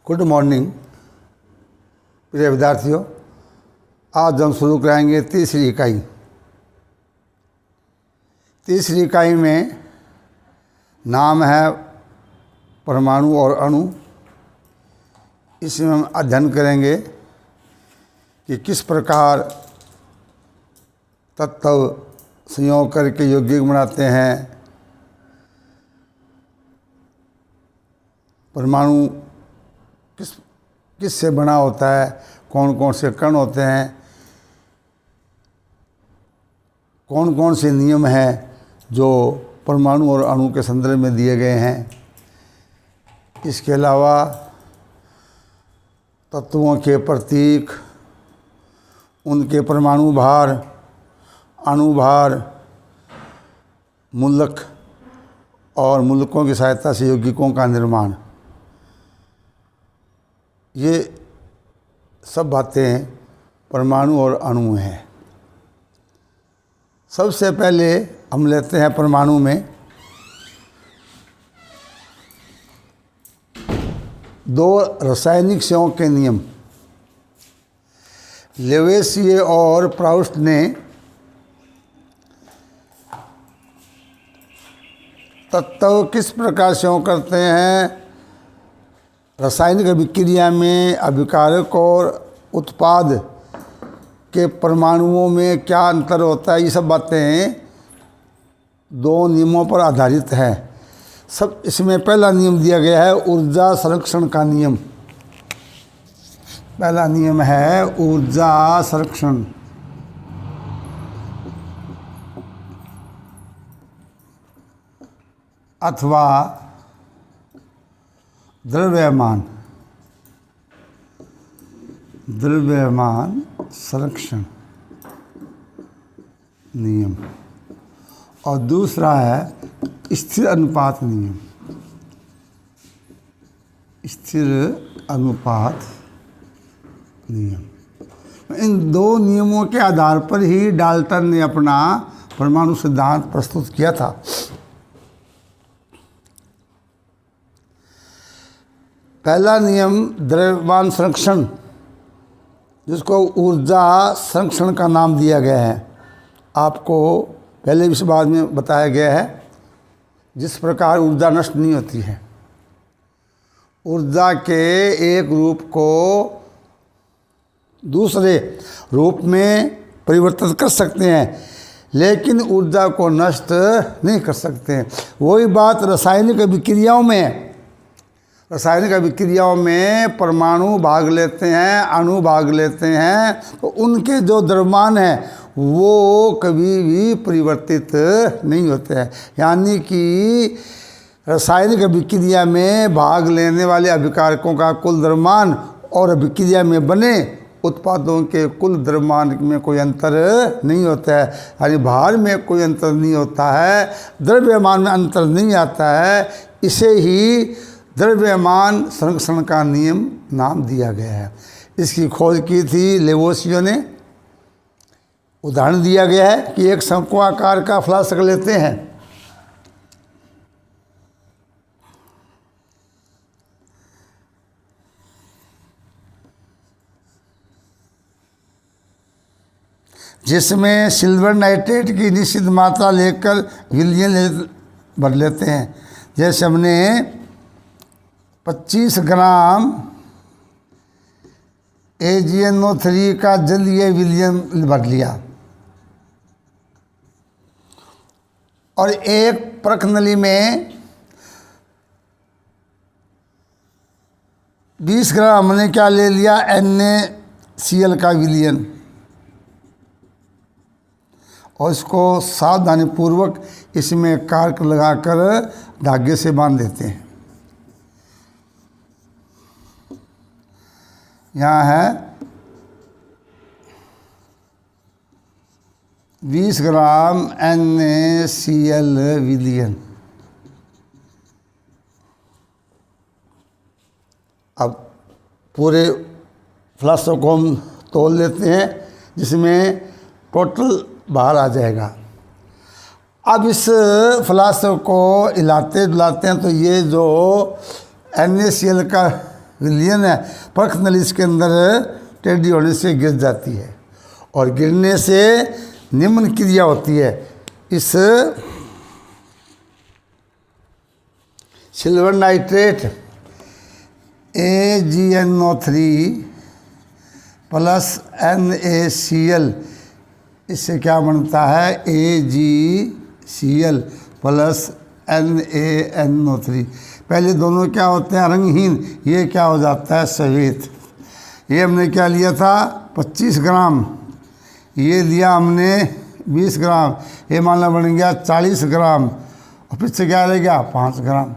Good morning प्रिय विद्यार्थियों। आज हम शुरू कराएंगे तीसरी इकाई। तीसरी इकाई में नाम है परमाणु और अणु। इसमें हम अध्ययन करेंगे कि किस प्रकार तत्व संयोग करके यौगिक बनाते हैं, परमाणु किस से बना होता है, कौन कौन से कण होते हैं, कौन कौन से नियम हैं जो परमाणु और अणु के संदर्भ में दिए गए हैं। इसके अलावा तत्वों के प्रतीक, उनके परमाणु भार, अणुभार, मूलक और मूलकों की सहायता से यौगिकों का निर्माण, ये सब बातें परमाणु और अणु हैं। सबसे पहले हम लेते हैं परमाणु में दो रासायनिक संयोग के नियम। लेवेसिये और प्राउस्ट ने तत्व किस प्रकार संयोग करते हैं, रासायनिक अभिक्रिया में अभिकारक और उत्पाद के परमाणुओं में क्या अंतर होता है, ये सब बातें दो नियमों पर आधारित है। सब इसमें पहला नियम दिया गया है ऊर्जा संरक्षण का नियम। पहला नियम है ऊर्जा संरक्षण। अथवा द्रव्यमान संरक्षण नियम। और दूसरा है स्थिर अनुपात नियम। स्थिर अनुपात नियम। इन दो नियमों के आधार पर ही डाल्टन ने अपना परमाणु सिद्धांत प्रस्तुत किया था। पहला नियम द्रव्यमान संरक्षण, जिसको ऊर्जा संरक्षण का नाम दिया गया है, आपको पहले इस बात में बताया गया है। जिस प्रकार ऊर्जा नष्ट नहीं होती है, ऊर्जा के एक रूप को दूसरे रूप में परिवर्तित कर सकते हैं, लेकिन ऊर्जा को नष्ट नहीं कर सकते हैं। वही बात रासायनिक अभिक्रियाओं में रासायनिक अभिक्रियाओं में परमाणु भाग लेते हैं, अणु भाग लेते हैं, तो उनके जो द्रव्यमान हैं वो कभी भी परिवर्तित नहीं होते हैं। यानी कि रासायनिक अभिक्रिया में भाग लेने वाले अभिकारकों का कुल द्रव्यमान और अभिक्रिया में बने उत्पादों के कुल द्रव्यमान में कोई अंतर नहीं होता है। यानी भार में कोई अंतर नहीं होता है, द्रव्यमान में अंतर नहीं आता है। इसे ही द्रव्यमान संरक्षण का नियम नाम दिया गया है। इसकी खोज की थी लेवोसियो ने। उदाहरण दिया गया है कि एक शंक्वाकार का फ्लास्क लेते हैं, जिसमें सिल्वर नाइट्रेट की निश्चित मात्रा लेकर विलयन भर लेते हैं। जैसे हमने 25 ग्राम AgNO3 का जलीय विलयन भर लिया और एक परख नली में 20 ग्राम हमने क्या ले लिया, NaCl का विलयन, और इसको सावधानीपूर्वक इसमें कार्क लगाकर धागे से बांध देते हैं। यहाँ है 20 ग्राम NaCl विलयन। अब पूरे फ्लास्क को हम तोल लेते हैं, जिसमें टोटल बाहर आ जाएगा। अब इस फ्लास्क को हिलाते डुलाते हैं तो ये जो NaCl का विलयन है, परख नली इसके अंदर टेढ़ी होने से गिर जाती है और गिरने से निम्न क्रिया होती है। इस silver nitrate AgNO3 plus NaCl, इससे क्या बनता है AgCl प्लस NaNO3। पहले दोनों क्या होते हैं रंगहीन, ये क्या हो जाता है सफ़ेद। ये हमने क्या लिया था 25 ग्राम, ये लिया हमने 20 ग्राम, ये मानना बन गया 40 ग्राम और फिर से क्या रह गया 5 ग्राम।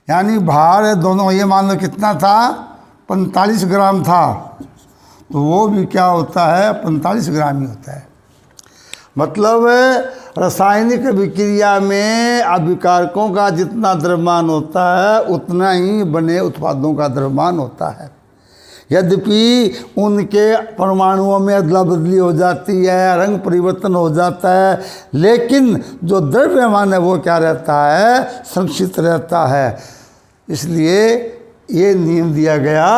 यानी भार दोनों ये मान लो कितना था 45 ग्राम था, तो वो भी क्या होता है 45 ग्राम ही होता है। मतलब रासायनिक विक्रिया में अभिकारकों का जितना द्रव्यमान होता है उतना ही बने उत्पादों का द्रव्यमान होता है। यद्यपि उनके परमाणुओं में अदला बदली हो जाती है, रंग परिवर्तन हो जाता है, लेकिन जो द्रव्यमान है वो क्या रहता है संरक्षित रहता है। इसलिए ये नियम दिया गया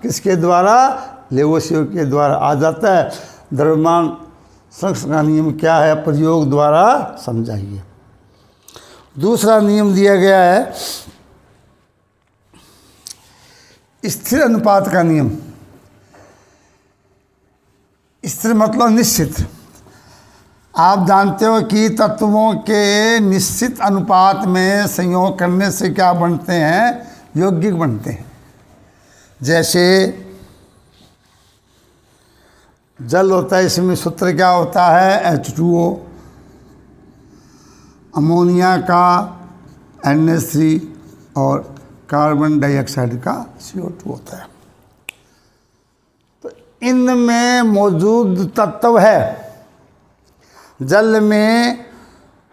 किसके द्वारा, लेवोसियो के द्वारा आ जाता है। द्रव्यमान संरक्षण का नियम क्या है, प्रयोग द्वारा समझाइए। दूसरा नियम दिया गया है स्थिर अनुपात का नियम। स्थिर मतलब निश्चित। आप जानते हो कि तत्वों के निश्चित अनुपात में संयोग करने से क्या बनते हैं, यौगिक बनते हैं। जैसे जल होता है, इसमें सूत्र क्या होता है H2O, अमोनिया का NH3 और कार्बन डाइऑक्साइड का CO2 होता है। तो इनमें मौजूद तत्व है, जल में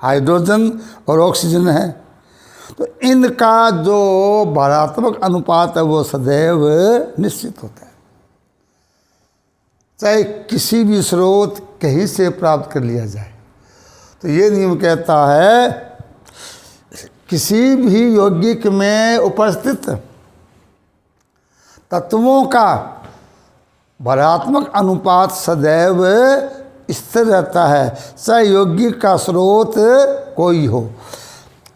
हाइड्रोजन और ऑक्सीजन है, तो इनका जो भारात्मक अनुपात है वो सदैव निश्चित होता है। चाहे किसी भी स्रोत कहीं से प्राप्त कर लिया जाए, तो ये नियम कहता है किसी भी यौगिक में उपस्थित तत्वों का भारात्मक अनुपात सदैव स्थिर रहता है, चाहे यौगिक का स्रोत कोई हो।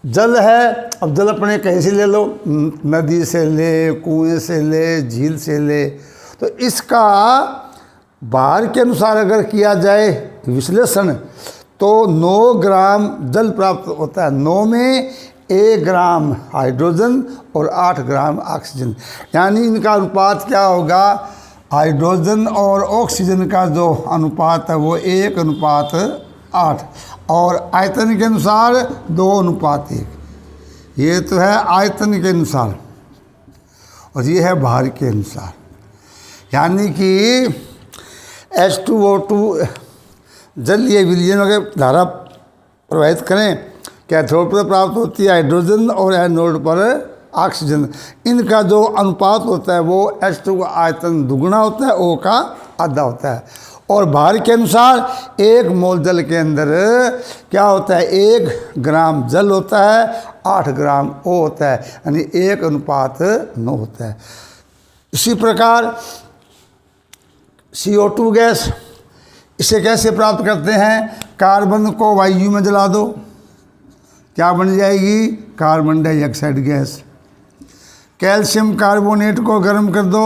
जल है, अब जल अपने कहीं से ले लो, नदी से ले, कुएं से ले, झील से ले, तो इसका भार के अनुसार अगर किया जाए विश्लेषण तो 9 ग्राम जल प्राप्त होता है। 9 में 1 ग्राम हाइड्रोजन और 8 ग्राम ऑक्सीजन, यानी इनका अनुपात क्या होगा, हाइड्रोजन और ऑक्सीजन का जो अनुपात है वो 1:8 और आयतन के अनुसार 2:1। ये तो है आयतन के अनुसार और ये है भार के अनुसार। यानी कि H2O2 जलीय विलयन के धारा प्रवाहित करें, कैथोड पर प्राप्त होती है हाइड्रोजन और एनोड पर ऑक्सीजन। इनका जो अनुपात होता है वो H2 का आयतन दुगुना होता है, O का आधा होता है। और भार के अनुसार 1 मोल जल के अंदर क्या होता है, 1 ग्राम जल होता है, 8 ग्राम O होता है, यानी 1:9 होता है। इसी प्रकार CO2 गैस, इसे कैसे प्राप्त करते हैं, कार्बन को वायु में जला दो, क्या बन जाएगी, carbon dioxide gas. Calcium carbonate को गर्म कर दो,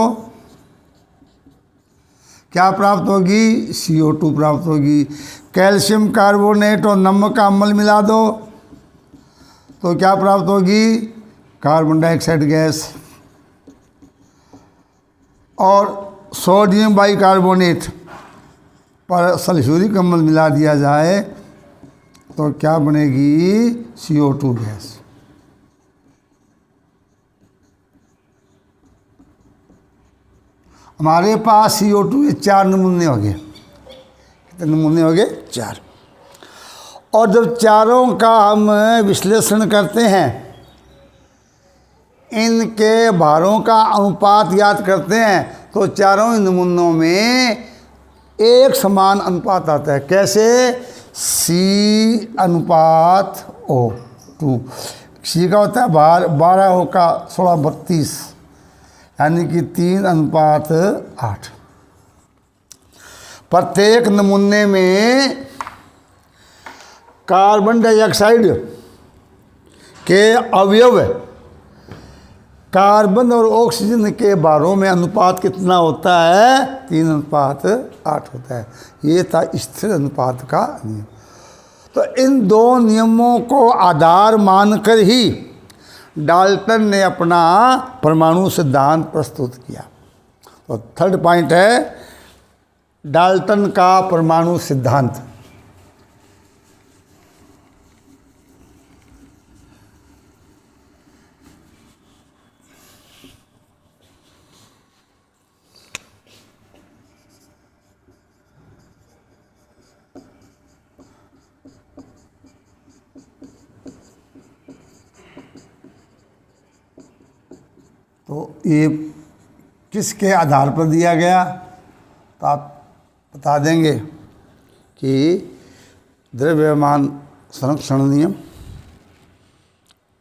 क्या प्राप्त होगी, CO2 प्राप्त होगी। कैल्शियम कार्बोनेट और नमक का अम्ल मिला दो तो क्या प्राप्त होगी, कार्बन डाइऑक्साइड गैस। और सोडियम बाइकार्बोनेट पर सल्फ्यूरिक अम्ल मिला दिया जाए तो क्या बनेगी, CO2 गैस। हमारे पास CO2 के 4 नमूने हो गए। कितने नमूने हो गए, 4। और जब चारों का हम विश्लेषण करते हैं, इनके भारों का अनुपात याद करते हैं, तो चारों ही नमूनों में एक समान अनुपात आता है। कैसे, C/O2। C का होता है भार, 12, O का 16, 32, यानी कि 3:8। प्रत्येक नमूने में कार्बन डाइऑक्साइड के अवयव कार्बन और ऑक्सीजन के बारों में अनुपात कितना होता है? 3:8 होता है। ये था स्थिर अनुपात का नियम। तो इन दो नियमों को आधार मानकर ही डाल्टन ने अपना परमाणु सिद्धांत प्रस्तुत किया। तो थर्ड पॉइंट है डाल्टन का परमाणु सिद्धांत। तो ये किसके आधार पर दिया गया? तो आप बता देंगे कि द्रव्यमान संरक्षण नियम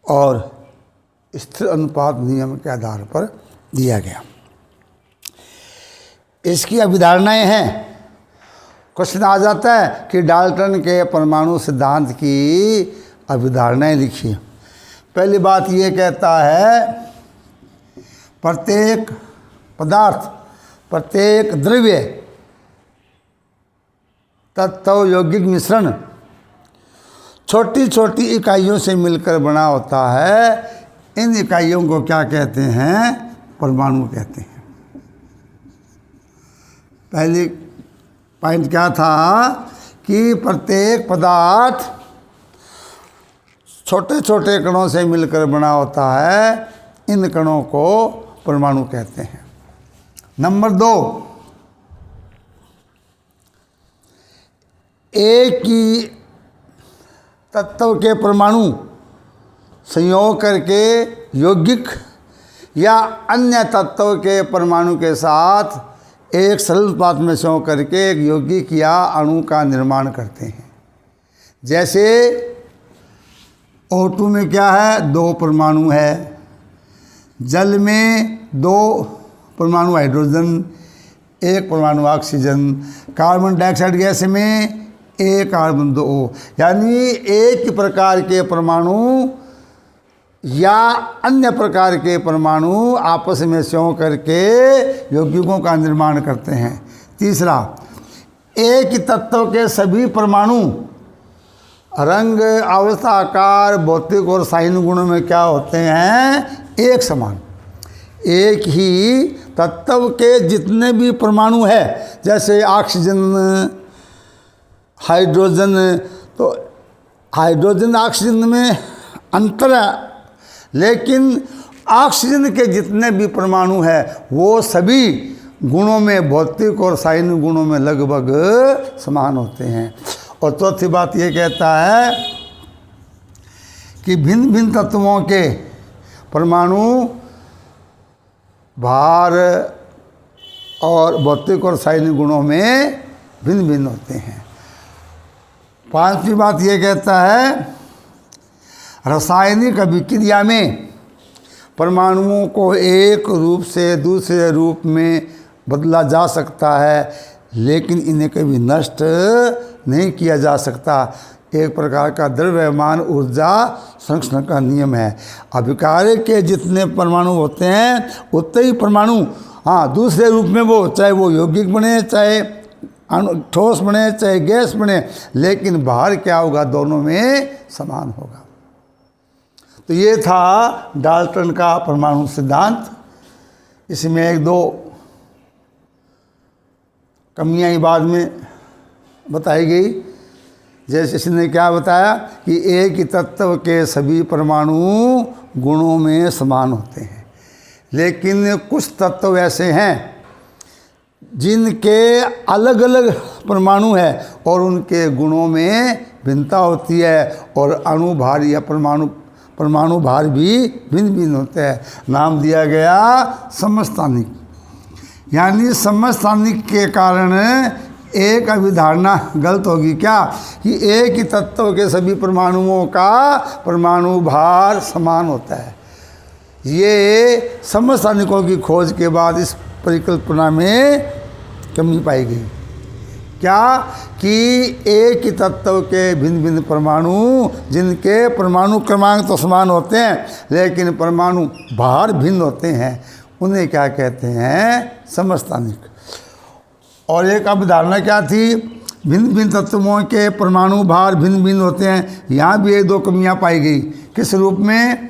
और स्थिर अनुपात नियम के आधार पर दिया गया। इसकी अभिधारणाएं हैं। क्वेश्चन आ जाता है कि डाल्टन के परमाणु सिद्धांत की अभिधारणाएं लिखिए। पहली बात ये कहता है प्रत्येक पदार्थ, प्रत्येक द्रव्य तत्व यौगिक मिश्रण छोटी छोटी इकाइयों से मिलकर बना होता है। इन इकाइयों को क्या कहते हैं? परमाणु कहते हैं। पहली पॉइंट क्या था कि प्रत्येक पदार्थ छोटे छोटे कणों से मिलकर बना होता है। इन कणों को परमाणु कहते हैं। नंबर 2, एक ही तत्व के परमाणु संयोग करके यौगिक या अन्य तत्व के परमाणु के साथ एक सरल उत्पाद में संयोग करके एक यौगिक या अणु का निर्माण करते हैं। जैसे O2 में क्या है? 2 परमाणु है। जल में 2 परमाणु हाइड्रोजन, 1 परमाणु ऑक्सीजन। कार्बन डाइऑक्साइड गैस में 1 कार्बन 2O। यानी एक ही प्रकार के परमाणु या अन्य प्रकार के परमाणु आपस में संयोग करके यौगिकों का निर्माण करते हैं। तीसरा, एक ही तत्व के सभी परमाणु रंग, अवस्था, आकार, भौतिक और रासायनिक गुणों में क्या होते हैं? एक समान। एक ही तत्व के जितने भी परमाणु है, जैसे ऑक्सीजन, हाइड्रोजन, तो हाइड्रोजन ऑक्सीजन में अंतर है, लेकिन ऑक्सीजन के जितने भी परमाणु है वो सभी गुणों में, भौतिक और रासायनिक गुणों में लगभग समान होते हैं। और चौथी बात ये कहता है कि भिन्न भिन्न तत्वों के परमाणु भार और भौतिक और रासायनिक गुणों में भिन्न भिन्न होते हैं। पांचवी बात ये कहता है रासायनिक अभिक्रिया में परमाणुओं को एक रूप से दूसरे रूप में बदला जा सकता है, लेकिन इन्हें कभी नष्ट नहीं किया जा सकता। एक प्रकार का द्रव्यमान ऊर्जा संरक्षण का नियम है। अभिकार्य के जितने परमाणु होते हैं उतने ही परमाणु दूसरे रूप में वो, चाहे वो यौगिक बने, चाहे ठोस बने, चाहे गैस बने, लेकिन बाहर क्या होगा? दोनों में समान होगा। तो ये था डाल्टन का परमाणु सिद्धांत। इसमें 1-2 कमियाँ ही बाद में बताई गई। जैसे इसने क्या बताया कि एक ही तत्व के सभी परमाणु गुणों में समान होते हैं, लेकिन कुछ तत्व ऐसे हैं जिनके अलग अलग परमाणु है और उनके गुणों में भिन्नता होती है, और अणु भार या परमाणु भार भी भिन्न भिन्न होते हैं। नाम दिया गया समस्थानिक। यानी समस्थानिक के कारण एक अभिधारणा गलत होगी क्या कि एक ही तत्व के सभी परमाणुओं का परमाणु भार समान होता है। ये समस्थानिकों की खोज के बाद इस परिकल्पना में कमी पाई गई। क्या कि एक ही तत्व के भिन्न भिन्न परमाणु, जिनके परमाणु क्रमांक तो समान होते हैं लेकिन परमाणु भार भिन्न होते हैं, उन्हें क्या कहते हैं? समस्थानिक। और एक अवधारणा क्या थी? भिन्न भिन्न तत्वों के परमाणु भार भिन्न भिन्न होते हैं। यहाँ भी एक दो कमियाँ पाई गई। किस रूप में?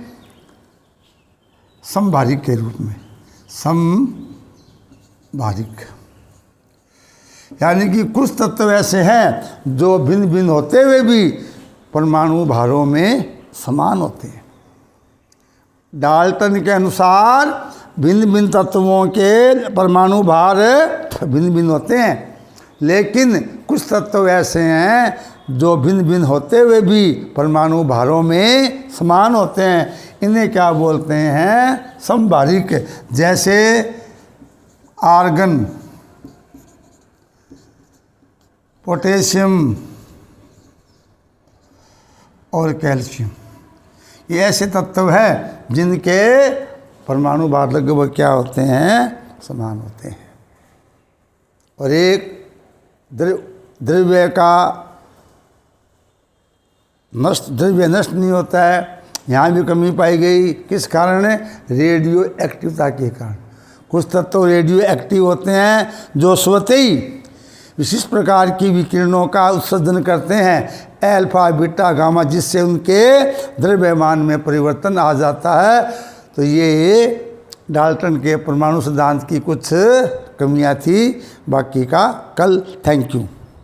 समभारिक के रूप में। समभारिक यानी कि कुछ तत्व ऐसे हैं जो भिन्न भिन्न होते हुए भी परमाणु भारों में समान होते हैं। डाल्टन के अनुसार भिन्न भिन्न तत्वों के परमाणु भार भिन्न भिन्न होते हैं, लेकिन कुछ तत्व ऐसे हैं जो भिन्न भिन्न होते हुए भी परमाणु भारों में समान होते हैं। इन्हें क्या बोलते हैं? समभारिक। जैसे आर्गन, पोटेशियम और कैल्शियम, ये ऐसे तत्व हैं जिनके परमाणु भार लगभग क्या होते हैं? समान होते हैं। और एक द्रव्य नष्ट नहीं होता है। यहाँ भी कमी पाई गई। किस कारण? रेडियो एक्टिवता के कारण। कुछ तत्व रेडियो एक्टिव होते हैं जो स्वतः ही विशिष्ट प्रकार की विकिरणों का उत्सर्जन करते हैं, अल्फा बीटा गामा, जिससे उनके द्रव्यमान में परिवर्तन आ जाता है। तो ये डाल्टन के परमाणु सिद्धांत की कुछ कमियां थी। बाकी का कल। Thank you.